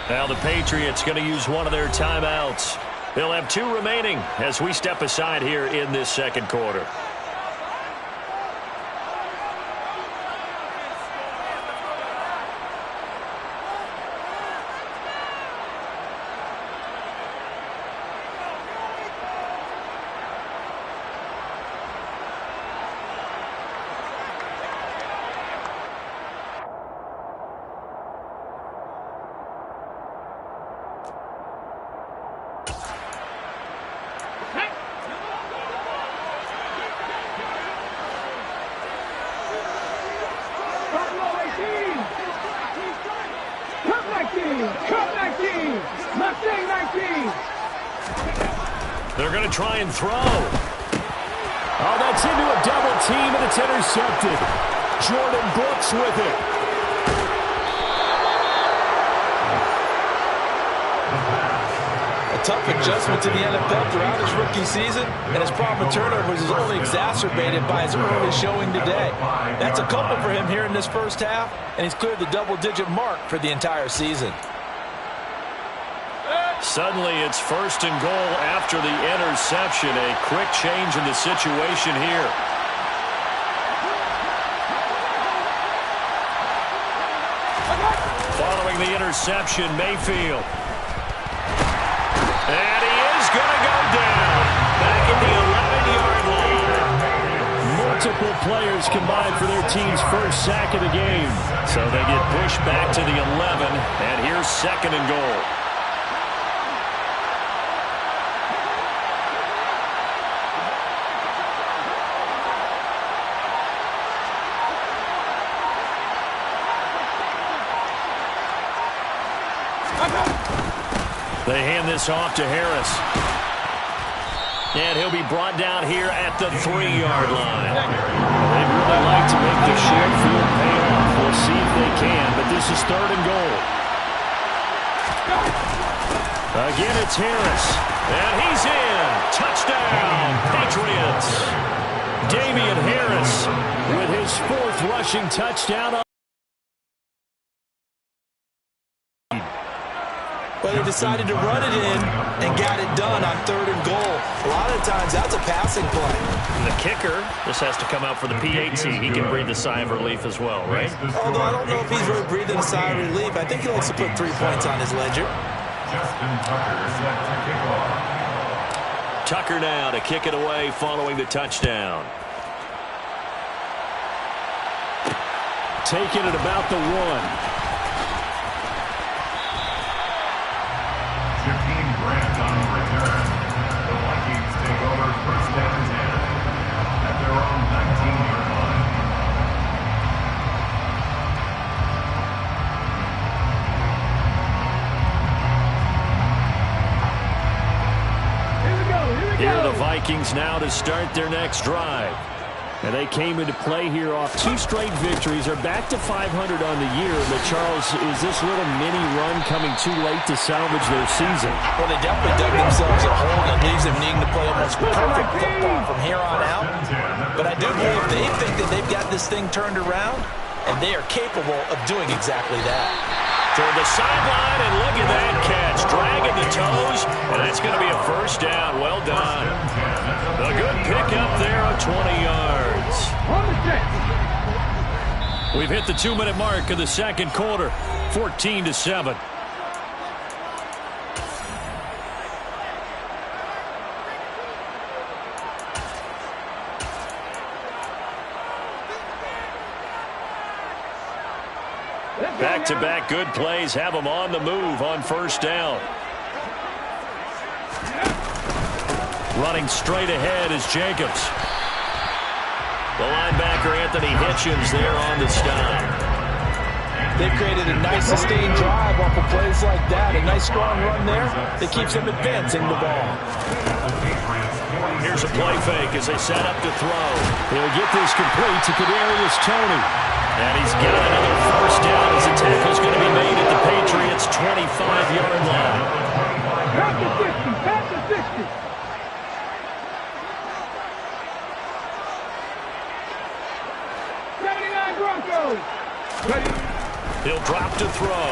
Now the Patriots going to use one of their timeouts. They'll have 2 remaining as we step aside here in this second quarter. They're going to try and throw. Oh, that's into a double team, and it's intercepted. Jordan Brooks with it. A tough adjustment to the NFL throughout his rookie season, and his problem with turnovers is only exacerbated by his early showing today. That's a couple for him here in this first half, and he's cleared the double-digit mark for the entire season. Suddenly it's 1st and goal after the interception. A quick change in the situation here. Following the interception, Mayfield. And he is going to go down. Back at the 11-yard line. Multiple players combined for their team's first sack of the game. So they get pushed back to the 11, and here's 2nd and goal. They hand this off to Harris. And he'll be brought down here at the 3-yard line. They'd really like to make the short field pay off. We'll see if they can, but this is 3rd and goal. Again, it's Harris. And he's in. Touchdown, Patriots. Damian Harris with his 4th rushing touchdown. But they decided to run it in and got it done on 3rd and goal. A lot of times, that's a passing play. The kicker, this has to come out for the PAT. He can breathe a sigh of relief as well, right? Although I don't know if he's really breathing a sigh of relief. I think he likes to put 3 points on his ledger. Tucker now to kick it away following the touchdown. Taking it about the 1. Here are the Vikings now to start their next drive. And they came into play here off 2 straight victories. They're back to 500 on the year. But, Charles, is this little mini run coming too late to salvage their season? Well, they definitely dug themselves a hole that leaves them needing to play almost perfect football from here on out. But I do believe they think that they've got this thing turned around, and they are capable of doing exactly that. Toward the sideline, and look at that catch. Dragging the toes, and that's going to be a 1st down. Well done. A good pickup there of 20 yards. We've hit the 2-minute mark of the second quarter. 14-7. Back-to-back good plays have them on the move on 1st down. Running straight ahead is Jacobs. The linebacker, Anthony Hitchens, there on the stop. They've created a nice sustained drive off of plays like that. A nice strong run there that keeps them advancing the ball. Here's a play fake as they set up to throw. He'll get this complete to Kadarius Toney. And he's got another 1st down as the tackle's going to be made at the Patriots' 25-yard line. Back to 60, back to 60. Broncos. He'll drop to throw.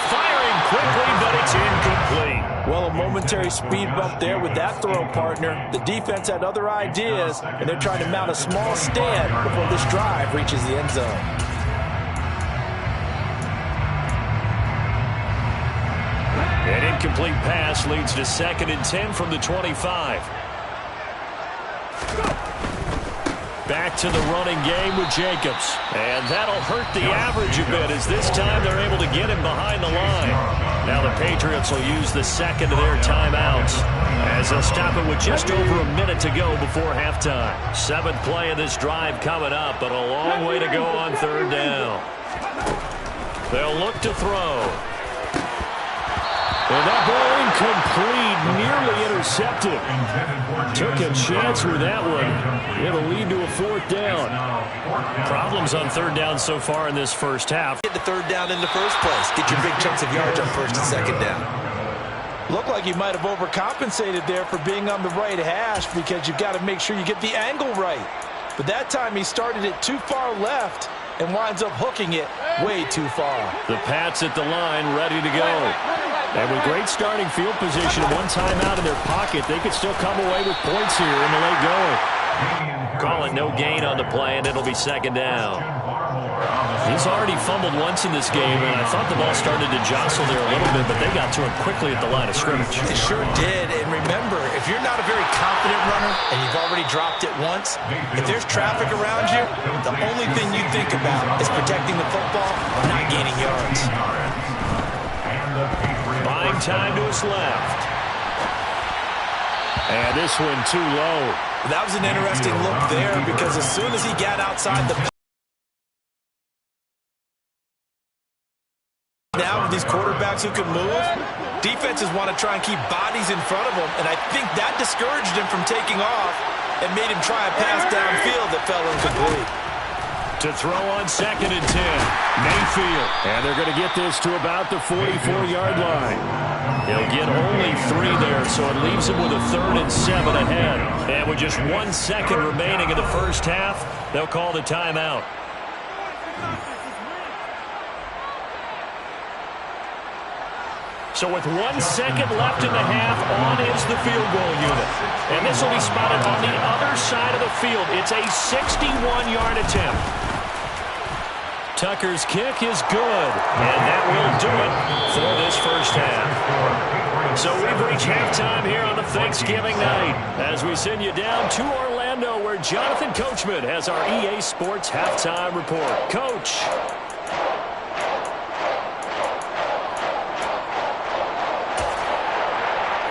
firing quickly, but it's incomplete. Well, a momentary speed bump there with that throw, partner. The defense had other ideas, and they're trying to mount a small stand before this drive reaches the end zone. An incomplete pass leads to 2nd and 10 from the 25. Back to the running game with Jacobs. And that'll hurt the average a bit as this time they're able to get him behind the line. Now the Patriots will use the second of their timeouts as they'll stop it with just over a minute to go before halftime. 7th play of this drive coming up, but a long way to go on 3rd down. They'll look to throw. And that ball incomplete, nearly intercepted. Took a chance with that one. It'll lead to a 4th down. Problems on 3rd down so far in this first half. Get the 3rd down in the first place. Get your big chunks of yards on 1st and 2nd down. Looked like you might have overcompensated there for being on the right hash because you've got to make sure you get the angle right. But that time he started it too far left and winds up hooking it way too far. The Pats at the line, ready to go. And with great starting field position and one timeout in their pocket, they could still come away with points here in the late going. Call it no gain on the play, and it'll be 2nd down. He's already fumbled once in this game, and I thought the ball started to jostle there a little bit, but they got to him quickly at the line of scrimmage. It sure did, and remember, if you're not a very confident runner and you've already dropped it once, if there's traffic around you, the only thing you think about is protecting the football, not gaining yards. Buying time to his left. And this one too low. That was an interesting look there because as soon as he got outside the now with these quarterbacks who can move, defenses want to try and keep bodies in front of them, and I think that discouraged him from taking off and made him try a pass downfield that fell incomplete. To throw on 2nd and 10, Mayfield. And they're going to get this to about the 44-yard line. He'll get only 3 there, so it leaves him with a 3rd and 7 ahead. And with just 1 second remaining in the first half, they'll call the timeout. So with 1 second left in the half, on is the field goal unit. And this will be spotted on the other side of the field. It's a 61-yard attempt. Tucker's kick is good, and that will do it for this first half. So we've reached halftime here on a Thanksgiving night as we send you down to Orlando where Jonathan Coachman has our EA Sports Halftime Report. Coach.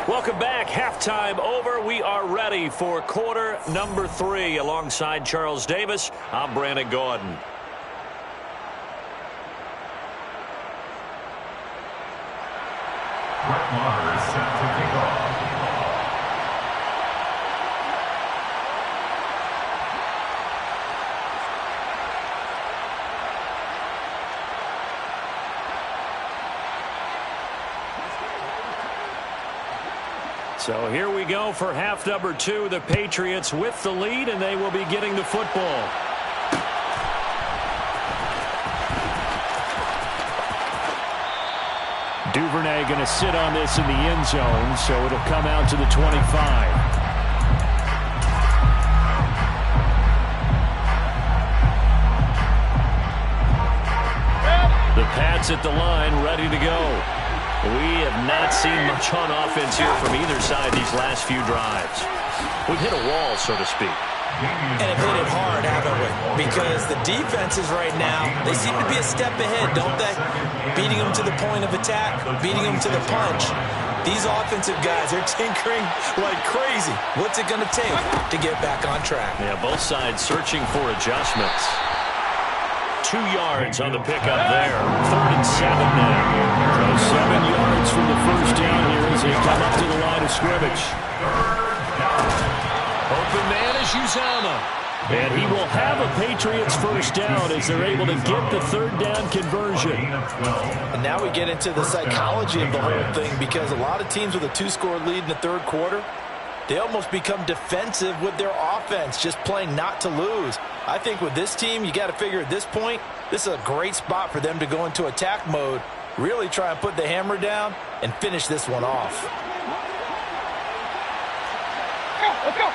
Welcome back. Halftime over. We are ready for quarter number 3. Alongside Charles Davis, I'm Brandon Gaudin. Brett Maher is set to kick off. So here we go for half number 2. The Patriots with the lead, and they will be getting the football. Duvernay going to sit on this in the end zone, so it'll come out to the 25. The Pats at the line, ready to go. We have not seen much on offense here from either side these last few drives. We've hit a wall, so to speak. And have hit it hard, haven't we? Because the defenses right now, they seem to be a step ahead, don't they? Beating them to the point of attack, beating them to the punch. These offensive guys are tinkering like crazy. What's it going to take to get back on track? Yeah, both sides searching for adjustments. 2 yards on the pickup there. 3rd and 7 now. So 7 yards from the first down here as they come up to the line of scrimmage. Open man is Uzomah. And he will have a Patriots first down as they're able to get the 3rd down conversion. And now we get into the psychology of the whole thing because a lot of teams with a 2-score lead in the 3rd quarter, they almost become defensive with their offense, just playing not to lose. I think with this team, you got to figure at this point, this is a great spot for them to go into attack mode Really try and put the hammer down and finish this one off. Let's go.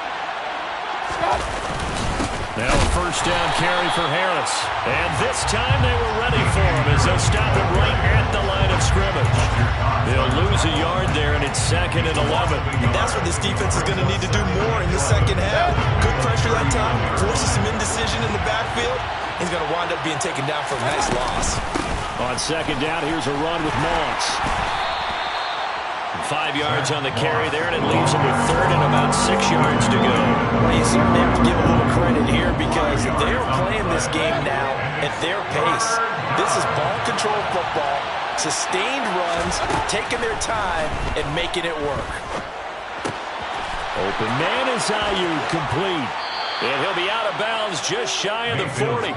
Now a first down carry for Harris. And this time they were ready for him as they'll stop him right at the line of scrimmage. They'll lose a yard there, and it's 2nd and 11. And that's what this defense is going to need to do more in the second half. Good pressure that time, forces some indecision in the backfield. He's going to wind up being taken down for a nice loss. On 2nd down, here's a run with Moss. 5 yards on the carry there, and it leaves him with 3rd and about 6 yards to go. Well, you certainly have to give a little credit here because they're playing this game now at their pace. This is ball control football, sustained runs, taking their time and making it work. Open man is Ayuk, complete. And he'll be out of bounds just shy of the 40.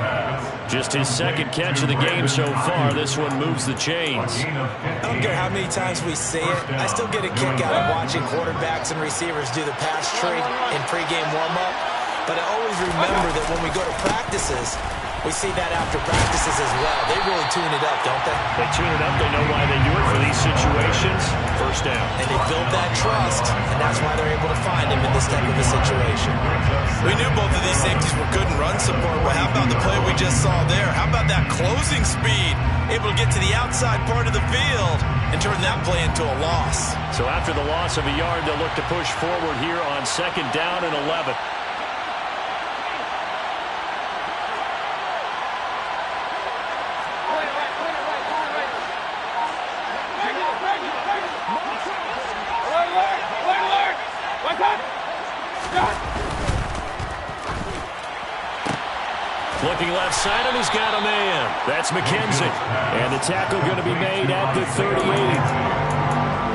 Just his 2nd catch of the game so far. This one moves the chains. I don't care how many times we say it, I still get a kick out of watching quarterbacks and receivers do the pass tree in pregame warm-up. But I always remember that when we go to practices, we see that after practices as well. They really tune it up, don't they? They tune it up. They know why they do it for these situations. First down. And they build that trust, and that's why they're able to find him in this type of a situation. We knew both of these safeties were good in run support, but how about the play we just saw there? How about that closing speed? Able to get to the outside part of the field and turn that play into a loss. So after the loss of a yard, they'll look to push forward here on 2nd down and 11. Looking left side, and he's got a man. That's McKenzie. And the tackle going to be made at the 38.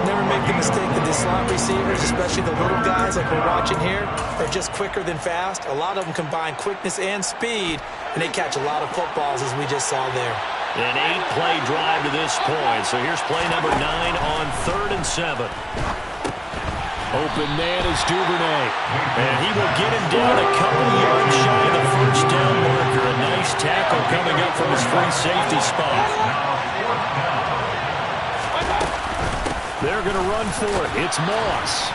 Never make the mistake that the slot receivers, especially the little guys like we're watching here, are just quicker than fast. A lot of them combine quickness and speed, and they catch a lot of footballs, as we just saw there. An 8-play drive to this point. So here's play number 9 on 3rd and 7. Open man is Duvernay. And he will get him down a couple yards shy of the first down marker. A nice tackle coming up from his free safety spot. They're going to run for it. It's Moss.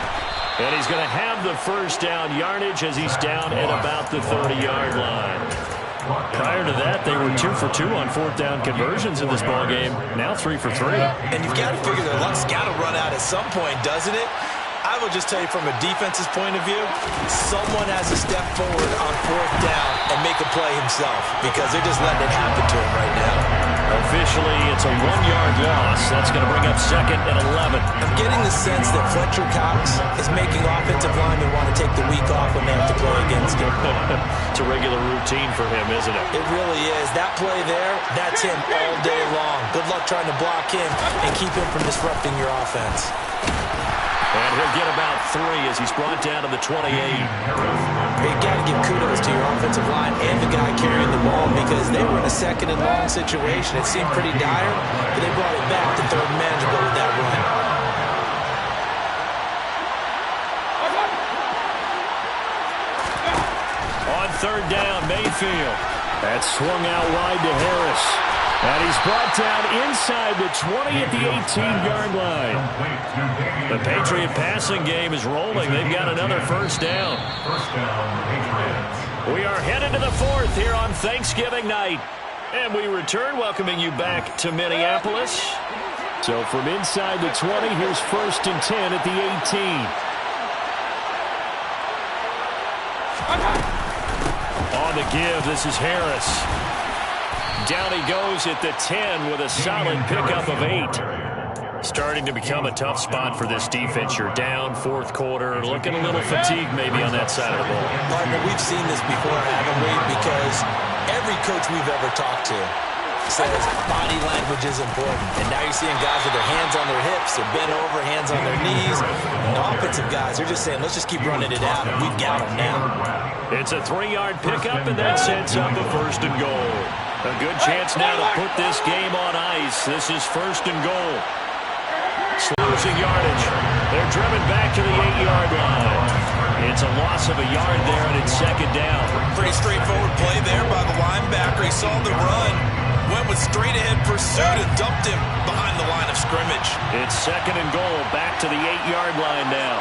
And he's going to have the first down yardage as he's down at about the 30-yard line. Prior to that, they were 2 for 2 on 4th down conversions in this ballgame. Now 3 for 3. And you've got to figure their luck's got to run out at some point, doesn't it? I will just tell you from a defense's point of view, someone has to step forward on 4th down and make a play himself because they're just letting it happen to him right now. Officially, it's a 1-yard loss. That's going to bring up 2nd and 11. I'm getting the sense that Fletcher Cox is making offensive linemen want to take the week off when they have to play against him. It's a regular routine for him, isn't it? It really is. That play there, that's him all day long. Good luck trying to block him and keep him from disrupting your offense. And he'll get about 3 as he's brought down to the 28. You've got to give kudos to your offensive line and the guy carrying the ball because they were in a 2nd and long situation. It seemed pretty dire, but they brought it back to 3rd and manageable with that run. On 3rd down, Mayfield. That's swung out wide to Harris. And he's brought down inside the 20 at the 18-yard line. The Patriot passing game is rolling. They've got another first down. We are headed to the 4th here on Thanksgiving night. And we return, welcoming you back to Minneapolis. So from inside the 20, here's 1st and 10 at the 18. On the give, this is Harris. Down he goes at the 10 with a solid pickup of 8. Starting to become a tough spot for this defense. You're down 4th quarter, looking a little fatigued maybe on that side of the ball. Partner, we've seen this before, haven't we? Because every coach we've ever talked to says body language is important. And now you're seeing guys with their hands on their hips, they're bent over, hands on their knees. And the offensive guys, they're just saying, let's just keep running it out, and we've got them now. It's a 3-yard pickup, and that sets up a 1st and goal. A good chance now to put this game on ice. This is 1st and goal. Losing yardage. They're driven back to the 8-yard line. It's a loss of a yard there, and it's 2nd down. Pretty straightforward play there by the linebacker. He saw the run, went with straight-ahead pursuit and dumped him behind the line of scrimmage. It's 2nd and goal, back to the 8-yard line now.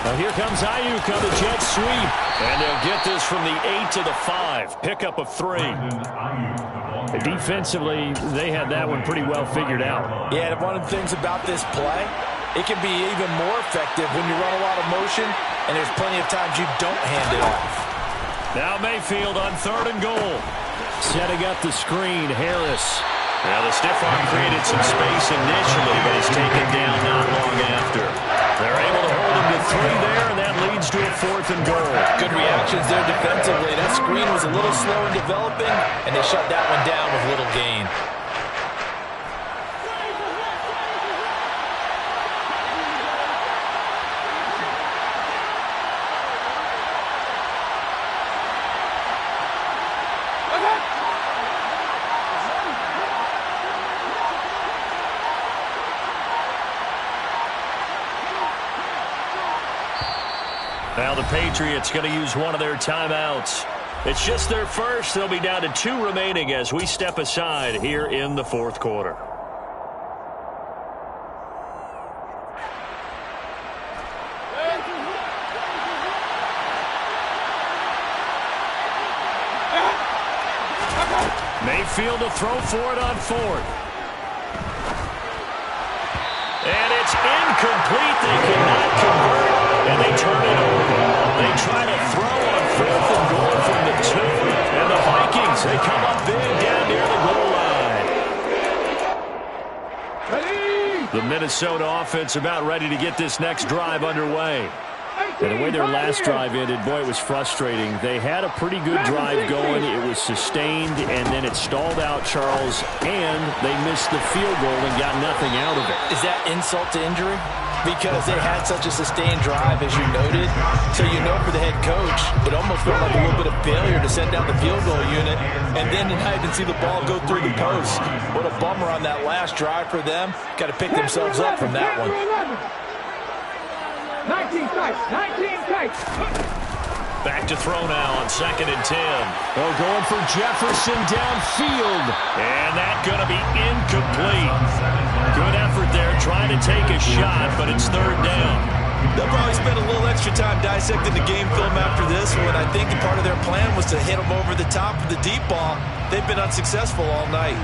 Now here comes Ayuk on the jet sweep. And they'll get this from the 8 to the 5. Pickup of 3. Defensively, they had that one pretty well figured out. Yeah, and one of the things about this play, it can be even more effective when you run a lot of motion, and there's plenty of times you don't hand it off. Now Mayfield on 3rd and goal. Setting up the screen, Harris. Now the stiff arm created some space initially, but he's taken down not long after. They're able to hold him to 3 there, and that leads to a 4th and goal. Good reactions there defensively. That screen was a little slow in developing, and they shut that one down with little gain. Now the Patriots going to use one of their timeouts. It's just their first. They'll be down to 2 remaining as we step aside here in the 4th quarter. Mayfield to throw for it on 4th. And it's incomplete. They cannot convert, and they turn it over. They try to throw on 4th and goal from the 2. And the Vikings, they come up big down near the goal line. The Minnesota offense about ready to get this next drive underway. And the way their last drive ended, boy, it was frustrating. They had a pretty good drive going. It was sustained, and then it stalled out, Charles, and they missed the field goal and got nothing out of it. Is that insult to injury? Because they had such a sustained drive, as you noted. So you know for the head coach, it almost felt like a little bit of failure to send down the field goal unit, and then to not even see the ball go through the post. What a bummer on that last drive for them. Got to pick themselves up from that one. 19 strikes, 19 strikes. Back to throw now on 2nd and 10. Oh, going for Jefferson downfield. And that's going to be incomplete. Good effort there trying to take a shot, but it's 3rd down. They'll probably spend a little extra time dissecting the game film after this one. I think part of their plan was to hit them over the top of the deep ball. They've been unsuccessful all night.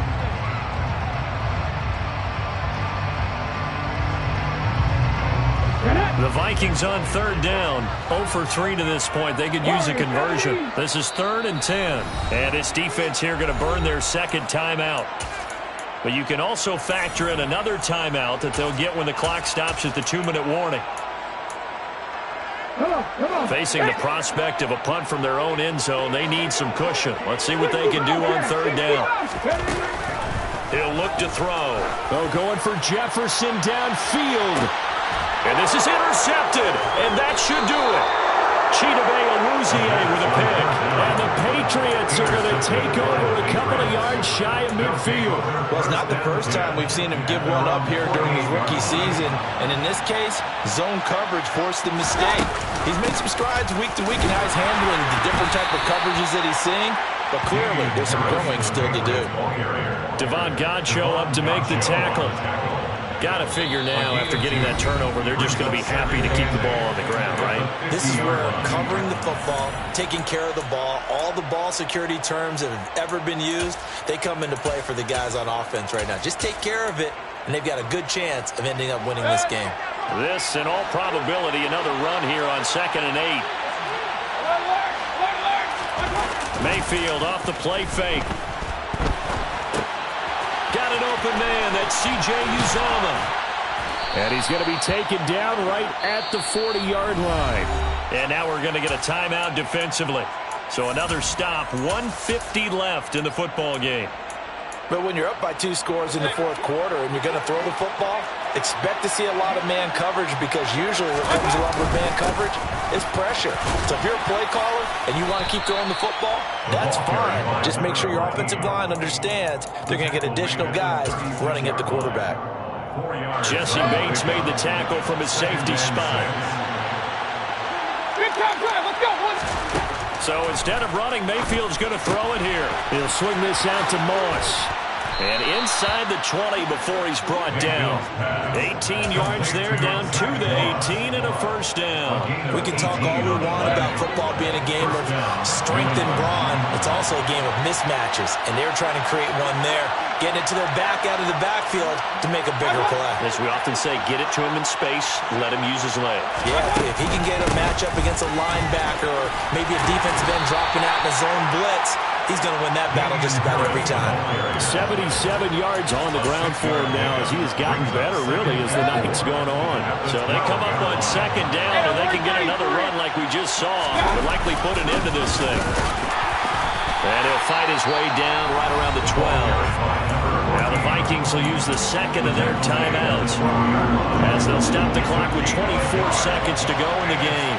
The Vikings on 3rd down. 0 for 3 to this point. They could use a conversion. This is 3rd and 10. And this defense here going to burn their 2nd timeout. But you can also factor in another timeout that they'll get when the clock stops at the 2-minute warning. Facing the prospect of a punt from their own end zone, they need some cushion. Let's see what they can do on 3rd down. He'll look to throw. Oh, going for Jefferson downfield. And this is intercepted, and that should do it. Chidobe Awuzie with a pick. And the Patriots are going to take over a couple of yards shy of midfield. Well, it's not the first time we've seen him give one up here during his rookie season. And in this case, zone coverage forced the mistake. He's made some strides week to week in how he's handling the different type of coverages that he's seeing. But clearly, there's some growing still to do. Devon Godchaux up to make the tackle. Got to figure now, after getting that turnover, they're just going to be happy to keep the ball on the ground, right? This is where covering the football, taking care of the ball, all the ball security terms that have ever been used, they come into play for the guys on offense right now. Just take care of it, and they've got a good chance of ending up winning this game. This, in all probability, another run here on 2nd and 8. Mayfield off the play fake. Got an open man. That's C.J. Uzomah. And he's going to be taken down right at the 40-yard line. And now we're going to get a timeout defensively. So another stop. 1:50 left in the football game. But when you're up by 2 scores in the 4th quarter and you're going to throw the football, expect to see a lot of man coverage, because usually what comes along with man coverage is pressure. So if you're a play caller and you want to keep throwing the football, that's fine. Just make sure your offensive line understands they're going to get additional guys running at the quarterback. Jesse Bates made the tackle from his safety spot. Big time drive. Let's go. So instead of running, Mayfield's going to throw it here. He'll swing this out to Moss. And inside the 20 before he's brought down. 18 yards there, down to the 18 and a first down. We can talk all we want about football being a game of strength and brawn. It's also a game of mismatches, and they're trying to create one there, getting it to their back out of the backfield to make a bigger play. As we often say, get it to him in space, let him use his legs. Yeah, if he can get a matchup against a linebacker or maybe a defensive end dropping out in a zone blitz, he's going to win that battle just about every time. 77 yards on the ground for him now as he has gotten better, really, as the night's gone on. So they come up on second down, and they can get another run like we just saw to likely put an end to this thing. And he'll fight his way down right around the 12. Now the Vikings will use the second of their timeouts as they'll stop the clock with 24 seconds to go in the game.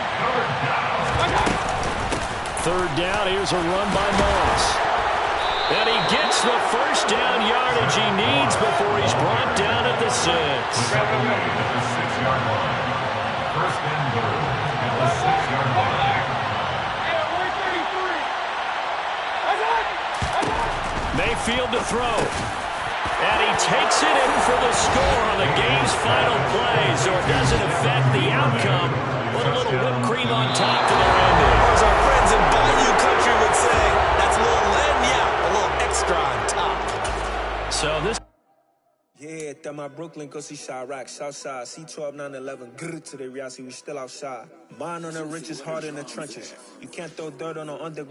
Third down, here's a run by Moss. And he gets the first down yardage he needs before he's brought down at the 6. First and goal at the 6-yard line. Mayfield to throw. And he takes it in for the score on the game's final play, so it doesn't affect the outcome. Put a little whipped cream on top to their ending. As our friends in Bayou Country would say, that's a little a little extra on top. So this... Yeah, that my Brooklyn, go see Chirac, Southside, C12, 911, grrr to the reality, we still outside. Mine on the richest, heart in the trenches. You can't throw dirt on the underground.